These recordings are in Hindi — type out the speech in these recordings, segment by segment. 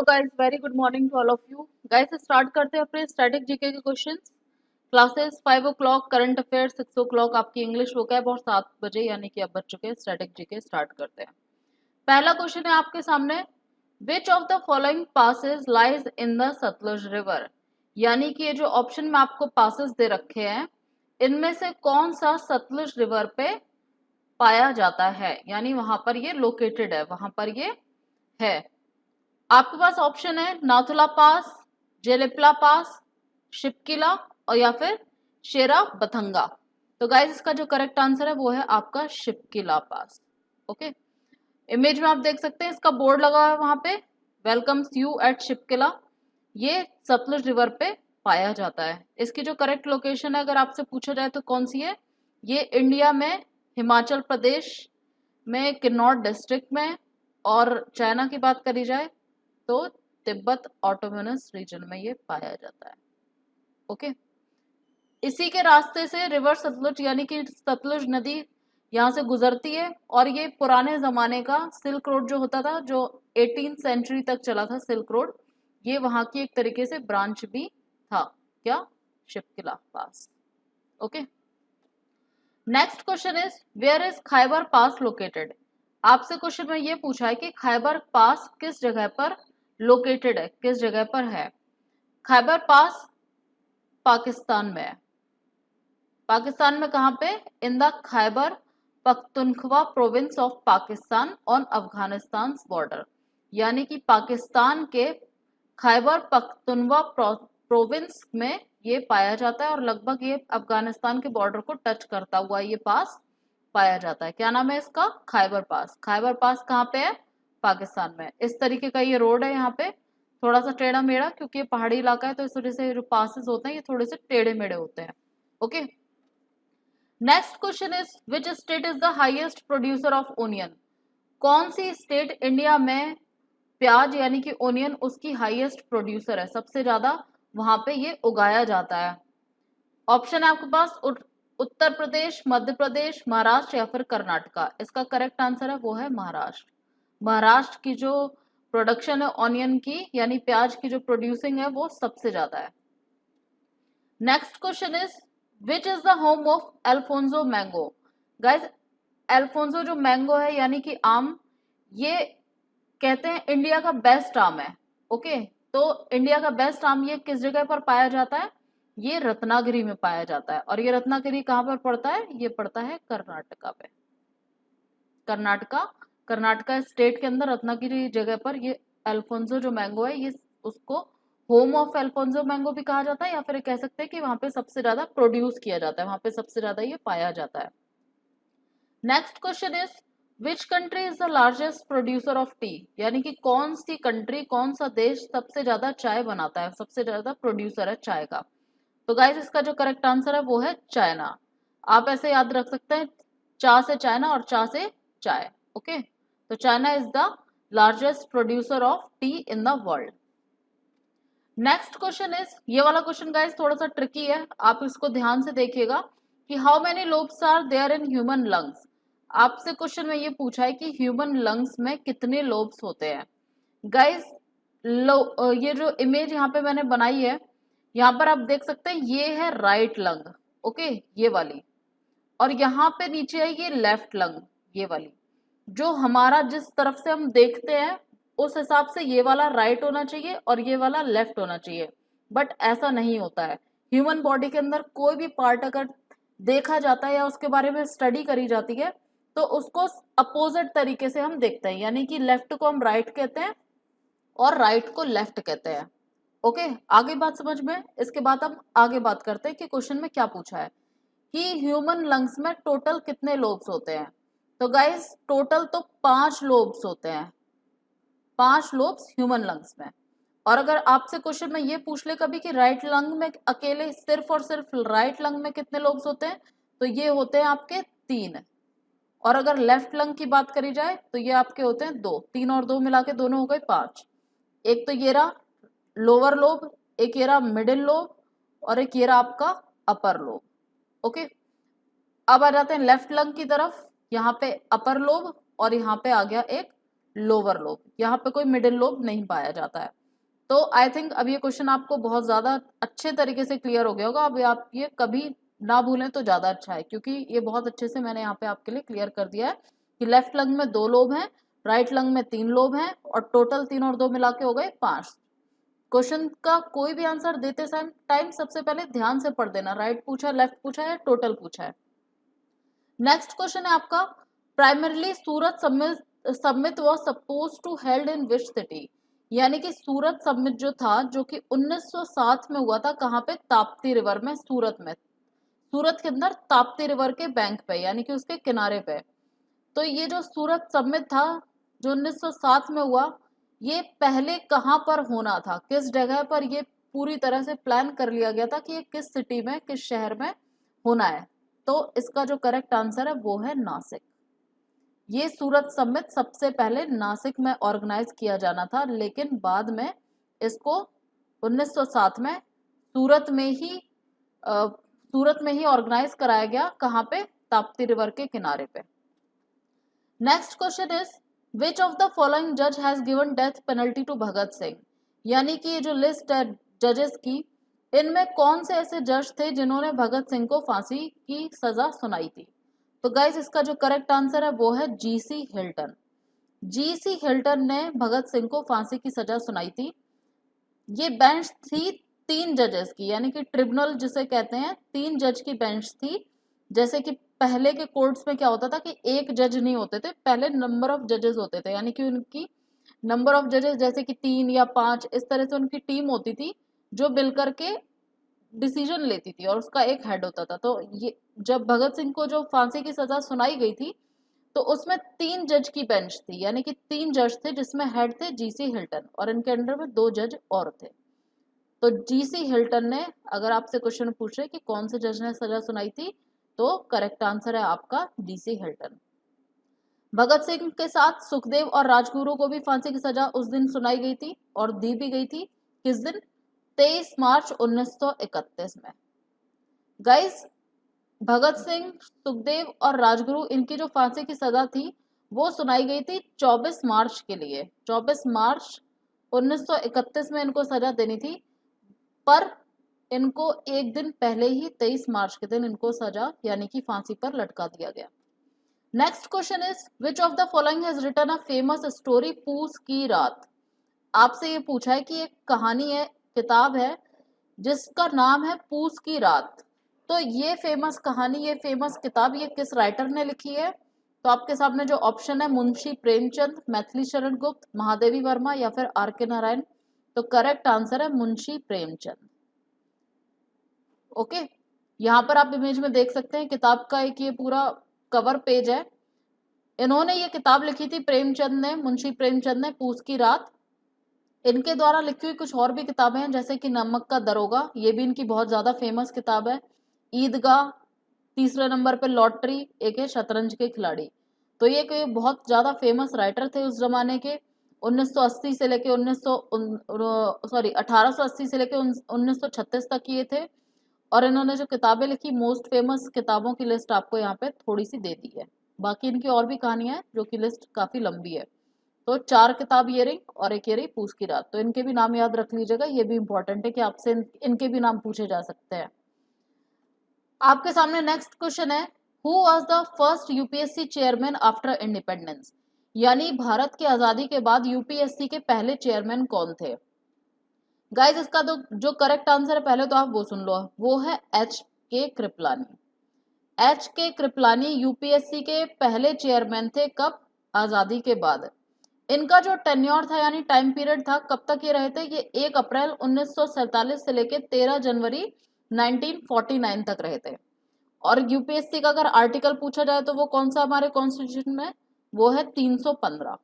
Guys very good morning to all of you guys. Start करते हैं अपने स्टैटिक जीके के questions. Classes 5 o'clock, current affairs 6 o'clock, आपकी इंग्लिश वोकैब और 7 बजे यानी कि अब बज चुके हैं स्टैटिक जीके। स्टार्ट करते हैं। पहला क्वेश्चन है आपके सामने, which of the following passes lies in the Sutlej river. यानी कि ये जो ऑप्शन में आपको पासेस दे रखे हैं, इनमें से कौन सा सतलुज रिवर पे पाया जाता है, यानी वहां पर ये लोकेटेड है, वहां पर ये है। आपके पास ऑप्शन है नाथुला पास, जेलेपला पास, शिपकिला और या फिर शेरा बथंगा। तो गाइस इसका जो करेक्ट आंसर है वो है आपका शिपकिला पास। ओके, इमेज में आप देख सकते हैं इसका बोर्ड लगा हुआ है वहां पे, वेलकम्स यू एट शिपकिला। ये सतलुज रिवर पे पाया जाता है। इसकी जो करेक्ट लोकेशन है अगर आपसे पूछा जाए तो कौन सी है, ये इंडिया में हिमाचल प्रदेश में किन्नौर डिस्ट्रिक्ट में, और चाइना की बात करी जाए तो तिब्बत ऑटोनोमस रीजन में ये पाया जाता है। ओके, इसी के रास्ते से रिवर सतलुज यानी कि सतलुज नदी यहाँ से गुजरती है, और ये पुराने जमाने का सिल्क रोड जो होता था, जो 18th सेंचुरी तक चला था सिल्क रोड, ये वहां की एक तरीके से ब्रांच भी था। क्या? Shipki La pass. Okay, next question is where is Khyber pass located. आपसे क्वेश्चन में ये पूछा है कि खैबर पास किस जगह पर लोकेटेड है, किस जगह पर है। खैबर पास पाकिस्तान में है। पाकिस्तान में कहां पे? In the Khyber Pakhtunkhwa province of Pakistan on Afghanistan border. यानी कि पाकिस्तान के खैबर पख्तूनख्वा प्रोविंस में ये पाया जाता है, और लगभग ये अफगानिस्तान के बॉर्डर को टच करता हुआ ये पास पाया जाता है। क्या नाम है इसका? खैबर पास। खैबर पास कहाँ पे है? पाकिस्तान में। इस तरीके का ये रोड है, यहाँ पे थोड़ा सा टेढ़ा मेढ़ा, क्योंकि ये पहाड़ी इलाका है तो इस वजह से जो पासेस होते हैं ये थोड़े से टेढ़े मेढ़े होते हैं। Okay, next question is which state is the highest producer of onion. कौन सी स्टेट इंडिया में प्याज यानी कि ओनियन उसकी हाईएस्ट प्रोड्यूसर है, सबसे ज्यादा वहां पे ये उगाया जाता है। ऑप्शन है आपके पास उत्तर प्रदेश, मध्य प्रदेश, महाराष्ट्र या फिर कर्नाटका। इसका करेक्ट आंसर है वो है महाराष्ट्र। महाराष्ट्र की जो प्रोडक्शन है ऑनियन की यानी प्याज की जो प्रोड्यूसिंग है वो सबसे ज्यादा है। Next question is which is the home of Alfonso mango. Guys, Alfonso जो मैंगो है यानी कि आम, ये कहते हैं इंडिया का बेस्ट आम है। ओके, तो इंडिया का बेस्ट आम ये किस जगह पर पाया जाता है? ये रत्नागिरी में पाया जाता है। और ये रत्नागिरी कहाँ पर पड़ता है? ये पड़ता है कर्नाटका पे। कर्नाटका, कर्नाटका स्टेट के अंदर रत्नागिरी जगह पर ये अल्फोंसो जो मैंगो है, ये उसको होम ऑफ अल्फोंसो मैंगो भी कहा जाता है, या फिर कह सकते हैं कि वहां पे सबसे ज्यादा प्रोड्यूस किया जाता है, वहां पे सबसे ज्यादा ये पाया जाता है। Next question is which country is the largest producer of T. यानी कि कौन सी कंट्री, कौन सा देश सबसे ज्यादा चाय बनाता है, सबसे ज्यादा प्रोड्यूसर है चाय का। तो गाइस इसका जो करेक्ट आंसर है वो है चाइना। आप ऐसे याद रख सकते हैं, चा से चाइना और चा से चाय। ओके, तो China is the largest producer of T in the world. Next question is, ये वाला क्वेश्चन गाइस थोड़ा सा ट्रिकी है, आप इसको ध्यान से देखिएगा कि how many lobes are there in human lungs. आपसे क्वेश्चन में ये पूछा है कि ह्यूमन लंग्स में कितने लोब्स होते हैं। गाइस ये जो इमेज यहाँ पे मैंने बनाई है, यहाँ पर आप देख सकते हैं ये है राइट लंग। ओके, ये वाली, और यहाँ पे नीचे है ये लेफ्ट लंग, ये वाली। जो हमारा जिस तरफ से हम देखते हैं उस हिसाब से ये वाला राइट होना चाहिए और ये वाला लेफ्ट होना चाहिए, बट ऐसा नहीं होता है। ह्यूमन बॉडी के अंदर कोई भी पार्ट अगर देखा जाता है या उसके बारे में स्टडी करी जाती है तो उसको अपोजिट तरीके से हम देखते हैं, यानी कि लेफ्ट को हम राइट कहते हैं और राइट को लेफ्ट कहते हैं। ओके, आगे बात समझ में। इसके बाद हम आगे बात करते हैं कि क्वेश्चन में क्या पूछा है कि ह्यूमन लंग्स में टोटल कितने लोब्स होते हैं। तो गाइस टोटल तो 5 लोब्स होते हैं, 5 लोब्स ह्यूमन लंग्स में। और अगर आपसे क्वेश्चन में ये पूछ ले कभी कि राइट लंग में अकेले सिर्फ और सिर्फ राइट लंग में कितने लोब्स होते हैं, तो ये होते हैं आपके 3। और अगर लेफ्ट लंग की बात करी जाए तो ये आपके होते हैं 2। 3 और 2 मिला के दोनों हो गए 5। एक तो ये रहा लोअर लोब, एक ये रहा मिडिल लोब, और एक ये रहा आपका अपर लोब। ओके, अब आ जाते हैं लेफ्ट लंग की तरफ। यहाँ पे अपर लोब और यहाँ पे आ गया एक लोअर लोब, यहाँ पे कोई मिडिल लोब नहीं पाया जाता है। तो आई थिंक अब ये क्वेश्चन आपको बहुत ज्यादा अच्छे तरीके से क्लियर हो गया होगा। अब आप ये कभी ना भूलें तो ज्यादा अच्छा है, क्योंकि ये बहुत अच्छे से मैंने यहाँ पे आपके लिए क्लियर कर दिया है कि लेफ्ट लंग में 2 लोब हैं, राइट लंग में 3 लोब हैं, और टोटल 3 और 2 मिला के हो गए 5। क्वेश्चन का कोई भी आंसर देते टाइम सबसे पहले ध्यान से पढ़ देना, राइट पूछा है, लेफ्ट पूछा है, टोटल पूछा है। नेक्स्ट क्वेश्चन है आपका, primarily Surat summit was suppose to held in which city. यानी कि सूरत समिट जो था, जो कि 1907 में हुआ था, कहाँ पे? ताप्ती रिवर में, सूरत में, सूरत के अंदर ताप्ती रिवर के बैंक पे, यानी कि उसके किनारे पे। तो ये जो सूरत समिट था जो 1907 में हुआ, ये पहले कहाँ पर होना था, किस जगह पर ये पूरी तरह से प्लान कर लिया गया था कि ये किस सिटी में, किस शहर में होना है? तो इसका जो करेक्ट आंसर है वो है नासिक। ये सूरत समिट सबसे पहले नासिक में ऑर्गेनाइज किया जाना था, लेकिन बाद में इसको 1907 में सूरत में ही ऑर्गेनाइज कराया गया। कहाँ पे? ताप्ती रिवर के किनारे पे। Next question is, which of the following जज has given death penalty to Bhagat Singh. यानी कि ये जो लिस्ट है जजेस की, इनमें कौन से ऐसे जज थे जिन्होंने भगत सिंह को फांसी की सजा सुनाई थी? तो गाइज इसका जो करेक्ट आंसर है वो है जीसी हिल्टन। जीसी हिल्टन ने भगत सिंह को फांसी की सजा सुनाई थी। ये बेंच थी 3 जजेस की, यानी कि ट्रिब्यूनल जिसे कहते हैं, 3 जज की बेंच थी। जैसे कि पहले के कोर्ट्स में क्या होता था कि एक जज नहीं होते थे, पहले नंबर ऑफ जजेस होते थे, यानी कि उनकी नंबर ऑफ जजेस जैसे कि 3 या 5 इस तरह से उनकी टीम होती थी जो मिल करके डिसीजन लेती थी, और उसका एक हेड होता था। तो ये जब भगत सिंह को जो फांसी की सजा सुनाई गई थी, तो उसमें 3 जज की बेंच थी, यानी कि 3 जज थे, जिसमें हेड थे जीसी हिल्टन, और इनके अंडर में 2 जज और थे। तो जीसी हिल्टन ने, अगर आपसे क्वेश्चन पूछे कि कौन से जज ने सजा सुनाई थी, तो करेक्ट आंसर है आपका जीसी हिल्टन। भगत सिंह के साथ सुखदेव और राजगुरु को भी फांसी की सजा उस दिन सुनाई गई थी, और दी भी गई थी। किस दिन? 23 मार्च 1931 में। गाइस, भगत सिंह, सुखदेव और राजगुरु, इनकी जो फांसी की सजा थी वो सुनाई गई थी 24 मार्च के लिए। 24 मार्च 1931 में इनको सजा देनी थी, पर इनको एक दिन पहले ही 23 मार्च के दिन इनको सजा यानी कि फांसी पर लटका दिया गया। Next question is, which of the following has written a famous story Poos ki रात। आपसे ये पूछा है कि एक कहानी है, किताब है जिसका नाम है पूस की रात। तो ये फेमस कहानी, ये फेमस किताब, ये किस राइटर ने लिखी है? तो आपके सामने जो ऑप्शन है, मुंशी प्रेमचंद, मैथिली शरण गुप्त, महादेवी वर्मा या फिर आर के नारायण। तो करेक्ट आंसर है मुंशी प्रेमचंद। ओके, यहाँ पर आप इमेज में देख सकते हैं किताब का एक ये पूरा कवर पेज है। इन्होंने ये किताब लिखी थी, प्रेमचंद ने, मुंशी प्रेमचंद ने, पूस की रात। इनके द्वारा लिखी हुई कुछ और भी किताबें हैं, जैसे कि नमक का दरोगा, ये भी इनकी बहुत ज्यादा फेमस किताब है। ईदगाह, तीसरे नंबर पे लॉटरी, एक है शतरंज के खिलाड़ी। तो ये कोई बहुत ज्यादा फेमस राइटर थे उस जमाने के। 1980 से लेके 1880 से लेके 1936 तक ये थे। और इन्होंने जो किताबें लिखी, मोस्ट फेमस किताबों की लिस्ट आपको यहाँ पे थोड़ी सी दे दी है। बाकी इनकी और भी कहानियां हैं जो कि लिस्ट काफी लंबी है। तो 4 किताब ये रही, और एक ये रही पूस की रात। तो इनके भी नाम याद रख लीजिएगा, ये भी इंपॉर्टेंट है कि आपसे इनके भी नाम पूछे जा सकते हैं। आपके सामने नेक्स्ट क्वेश्चन है, who was the first UPSC chairman after independence. यानी भारत की आजादी के बाद यूपीएससी के पहले चेयरमैन कौन थे? गाइस, इसका तो जो करेक्ट आंसर है पहले तो आप वो सुन लो, वो है एच के कृपलानी। एच के कृपलानी यूपीएससी के पहले चेयरमैन थे। कब? आजादी के बाद। इनका जो टेन्योर था यानी टाइम पीरियड था, कब तक ये रहे थे? ये 1 अप्रैल 1947 से लेके 13 जनवरी 1949 तक रहे थे। और यूपीएससी का अगर आर्टिकल पूछा जाए तो वो कौन सा हमारे कॉन्स्टिट्यूशन में? वो है 315।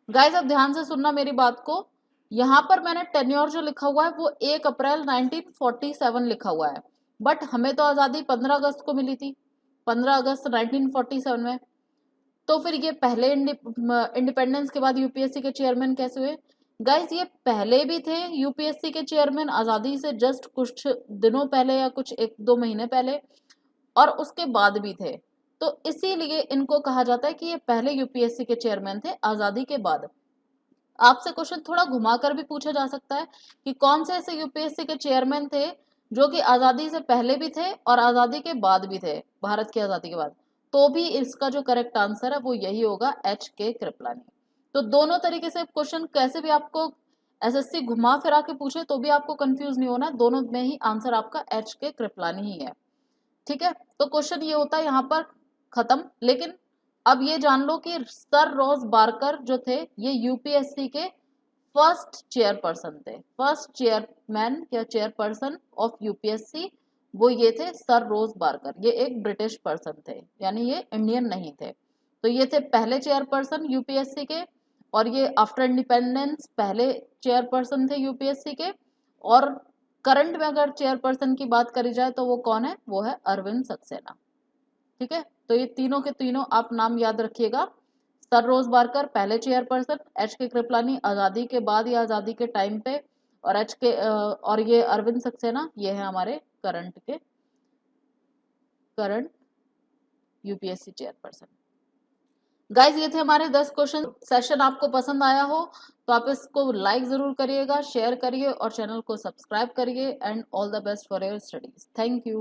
गाइस, अब ध्यान से सुनना मेरी बात को। यहाँ पर मैंने टेन्योर जो लिखा हुआ है वो 1 अप्रैल 1947 लिखा हुआ है, बट हमें तो आजादी 15 अगस्त को मिली थी, 15 अगस्त 1947 में। तो फिर ये पहले इंडिपेंडेंस के बाद यूपीएससी के चेयरमैन कैसे हुए? गाइस, ये पहले भी थे यूपीएससी के चेयरमैन, आजादी से जस्ट कुछ दिनों पहले या कुछ 1-2 महीने पहले, और उसके बाद भी थे। तो इसीलिए इनको कहा जाता है कि ये पहले यूपीएससी के चेयरमैन थे आजादी के बाद। आपसे क्वेश्चन थोड़ा घुमाकर भी पूछा जा सकता है कि कौन से ऐसे यूपीएससी के चेयरमैन थे जो कि आजादी से पहले भी थे और आजादी के बाद भी थे, भारत की आजादी के बाद, तो भी इसका जो करेक्ट आंसर है वो यही होगा, एच के कृपलानी। तो दोनों तरीके से क्वेश्चन कैसे भी आपको एसएससी घुमा फिरा के पूछे तो भी आपको कंफ्यूज नहीं होना, दोनों में ही आंसर आपका एच के कृपलानी ही है। ठीक है, तो क्वेश्चन ये होता है यहाँ पर खत्म। लेकिन अब ये जान लो कि सर रोज बारकर जो थे ये यूपीएससी के फर्स्ट चेयरपर्सन थे, फर्स्ट चेयरमैन या चेयरपर्सन ऑफ यूपीएससी वो ये थे सर रोज बारकर। ये एक ब्रिटिश पर्सन थे, यानी ये इंडियन नहीं थे। तो ये थे पहले चेयरपर्सन यूपीएससी के, और ये आफ्टर इंडिपेंडेंस पहले चेयरपर्सन थे यूपीएससी के। और करंट में अगर चेयरपर्सन की बात करी जाए तो वो कौन है, वो है अरविंद सक्सेना। ठीक है, तो ये तीनों के तीनों आप नाम याद रखिएगा, सर रोज बारकर पहले चेयरपर्सन, एच के कृपलानी आजादी के बाद या आजादी के टाइम पे, और और ये अरविंद सक्सेना ये है हमारे करंट यूपीएससी चेयरपर्सन। गाइज ये थे हमारे 10 क्वेश्चन। सेशन आपको पसंद आया हो तो आप इसको लाइक जरूर करिएगा, शेयर करिए और चैनल को सब्सक्राइब करिए। And all the best for your studies. Thank you.